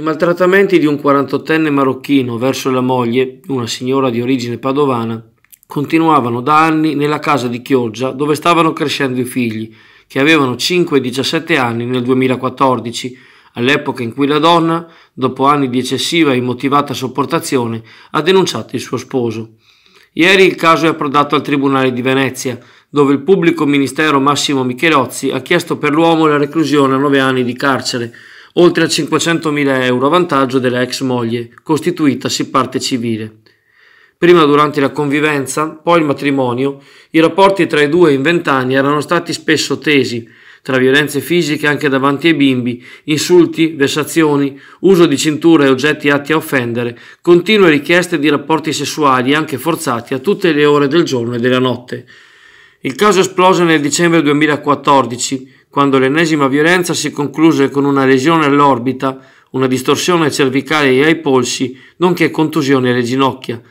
I maltrattamenti di un 48enne marocchino verso la moglie, una signora di origine padovana, continuavano da anni nella casa di Chioggia dove stavano crescendo i figli, che avevano 5 e 17 anni nel 2014, all'epoca in cui la donna, dopo anni di eccessiva e immotivata sopportazione, ha denunciato il suo sposo. Ieri il caso è approdato al Tribunale di Venezia, dove il pubblico ministero Massimo Michelozzi ha chiesto per l'uomo la reclusione a 9 anni di carcere, oltre a 500.000 euro a vantaggio della ex moglie, costituitasi parte civile. Prima durante la convivenza, poi il matrimonio, i rapporti tra i due in 20 anni erano stati spesso tesi, tra violenze fisiche anche davanti ai bimbi, insulti, vessazioni, uso di cinture e oggetti atti a offendere, continue richieste di rapporti sessuali anche forzati a tutte le ore del giorno e della notte. Il caso esplose nel dicembre 2014, quando l'ennesima violenza si concluse con una lesione all'orbita, una distorsione cervicale e ai polsi, nonché contusioni alle ginocchia.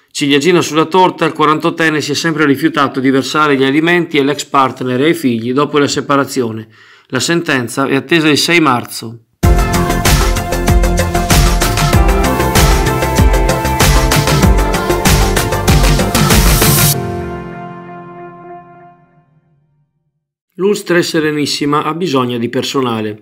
Ciliegina sulla torta, il 48enne si è sempre rifiutato di versare gli alimenti all'ex partner e ai figli dopo la separazione. La sentenza è attesa il 6 marzo. L'ULSS 3 Serenissima ha bisogno di personale.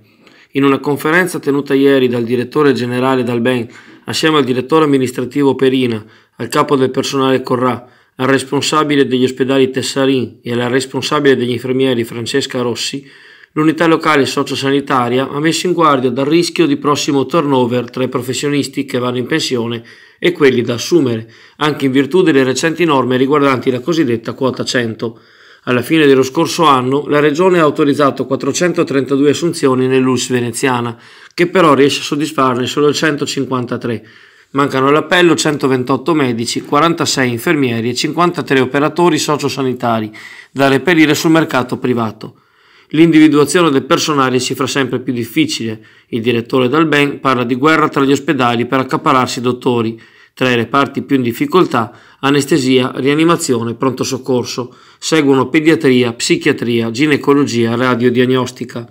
In una conferenza tenuta ieri dal direttore generale Dalben, assieme al direttore amministrativo Perina, al capo del personale Corrà, al responsabile degli ospedali Tessarin e alla responsabile degli infermieri Francesca Rossi, l'unità locale sociosanitaria ha messo in guardia dal rischio di prossimo turnover tra i professionisti che vanno in pensione e quelli da assumere, anche in virtù delle recenti norme riguardanti la cosiddetta quota 100. Alla fine dello scorso anno la Regione ha autorizzato 432 assunzioni nell'ULSS veneziana, che però riesce a soddisfarne solo il 153. Mancano all'appello 128 medici, 46 infermieri e 53 operatori sociosanitari da reperire sul mercato privato. L'individuazione del personale si fa sempre più difficile. Il direttore Dalben parla di guerra tra gli ospedali per accaparrarsi dottori. Tra i reparti più in difficoltà, anestesia, rianimazione, pronto soccorso. Seguono pediatria, psichiatria, ginecologia, radiodiagnostica.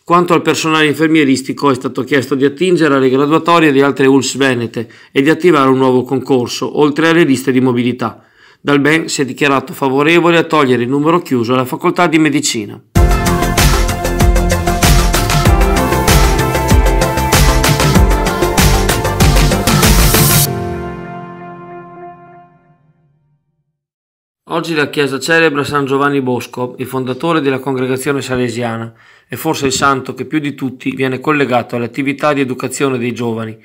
Quanto al personale infermieristico è stato chiesto di attingere alle graduatorie di altre ULSS venete e di attivare un nuovo concorso, oltre alle liste di mobilità. Dalben si è dichiarato favorevole a togliere il numero chiuso alla facoltà di medicina. Oggi la Chiesa celebra San Giovanni Bosco, il fondatore della congregazione salesiana, e forse il santo che più di tutti viene collegato alle attività di educazione dei giovani.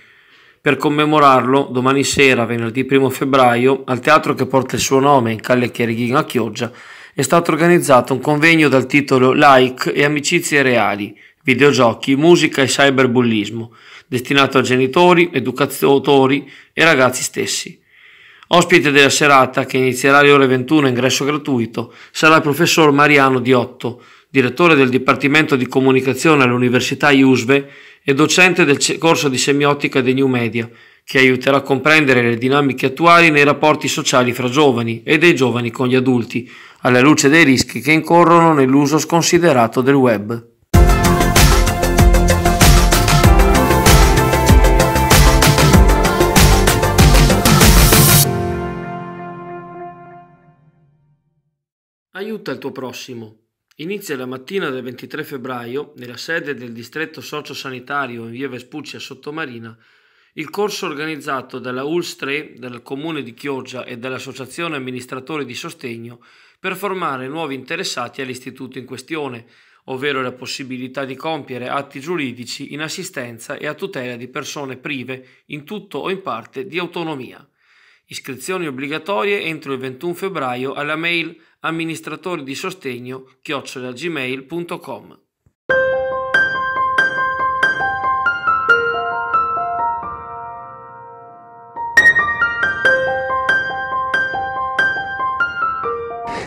Per commemorarlo, domani sera, venerdì 1 febbraio, al teatro che porta il suo nome in Calle Chierichin a Chioggia, è stato organizzato un convegno dal titolo Like e amicizie reali, videogiochi, musica e cyberbullismo, destinato a genitori, educatori e ragazzi stessi. Ospite della serata, che inizierà alle ore 21 a ingresso gratuito, sarà il professor Mariano Diotto, direttore del Dipartimento di Comunicazione all'Università IUSVE e docente del corso di semiotica dei New Media, che aiuterà a comprendere le dinamiche attuali nei rapporti sociali fra giovani e dei giovani con gli adulti, alla luce dei rischi che incorrono nell'uso sconsiderato del web. Aiuta il tuo prossimo. Inizia la mattina del 23 febbraio, nella sede del distretto sociosanitario in via Vespucci a Sottomarina, il corso organizzato dalla ULSS 3, dal Comune di Chioggia e dall'Associazione Amministratori di Sostegno per formare nuovi interessati all'istituto in questione, ovvero la possibilità di compiere atti giuridici in assistenza e a tutela di persone prive, in tutto o in parte, di autonomia. Iscrizioni obbligatorie entro il 21 febbraio alla mail amministratoridisostegno@gmail.com.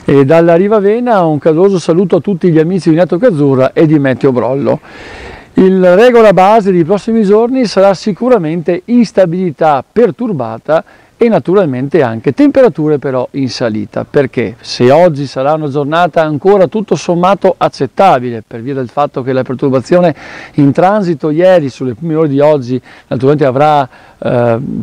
E dalla Riva Vena un caloroso saluto a tutti gli amici di Network Azzurra e di Meteo Brollo. La regola base dei prossimi giorni sarà sicuramente instabilità perturbata e naturalmente anche temperature però in salita, perché se oggi sarà una giornata ancora tutto sommato accettabile per via del fatto che la perturbazione in transito ieri sulle prime ore di oggi naturalmente avrà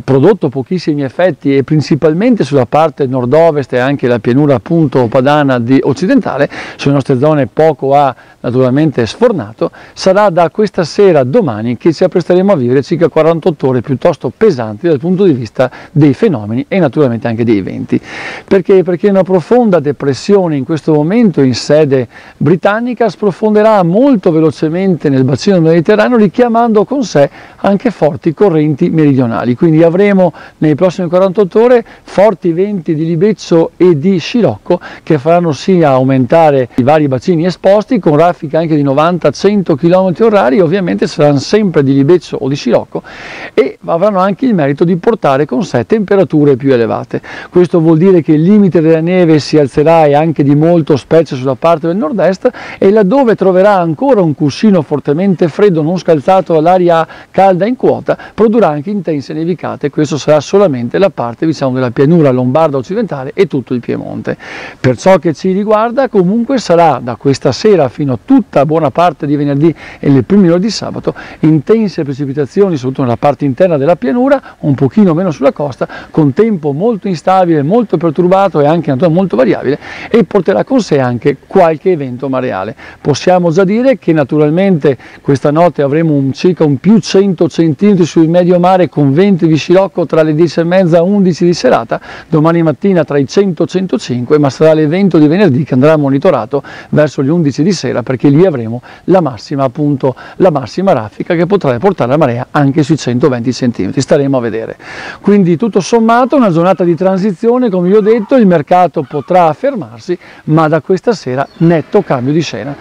prodotto pochissimi effetti e principalmente sulla parte nord-ovest e anche la pianura appunto padana occidentale, sulle nostre zone poco ha naturalmente sfornato, sarà da questa sera domani che ci appresteremo a vivere circa 48 ore piuttosto pesanti dal punto di vista dei fenomeni e naturalmente anche dei venti. Perché? Perché una profonda depressione in questo momento in sede britannica sprofonderà molto velocemente nel bacino del Mediterraneo, richiamando con sé anche forti correnti meridionali. Quindi avremo nei prossimi 48 ore forti venti di libeccio e di scirocco che faranno sì aumentare i vari bacini esposti con raffiche anche di 90-100 km/h, ovviamente saranno sempre di libeccio o di scirocco e avranno anche il merito di portare con sé temperature più elevate. Questo vuol dire che il limite della neve si alzerà e anche di molto, specie sulla parte del nord-est, e laddove troverà ancora un cuscino fortemente freddo non scalzato dall'aria calda in quota, produrrà anche intense nevicate. Questo sarà solamente la parte diciamo della pianura lombarda occidentale e tutto il Piemonte. Per ciò che ci riguarda comunque sarà da questa sera fino a tutta buona parte di venerdì e le prime ore di sabato intense precipitazioni soprattutto nella parte interna della pianura, un pochino meno sulla costa, con tempo molto instabile, molto perturbato e anche molto variabile, e porterà con sé anche qualche evento mareale. Possiamo già dire che naturalmente questa notte avremo circa un più 100 cm sul medio mare con venti di scirocco tra le 10:30 e 11 di serata, domani mattina tra i 100 e 105, ma sarà l'evento di venerdì che andrà monitorato verso le 11 di sera, perché lì avremo la massima raffica che potrà portare la marea anche sui 120 cm, staremo a vedere. Quindi tutto sommato una giornata di transizione, come vi ho detto, il mercato potrà fermarsi, ma da questa sera netto cambio di scena.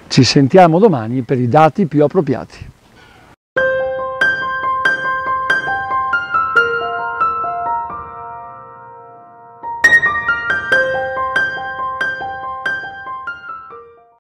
Ci sentiamo domani per i dati più appropriati.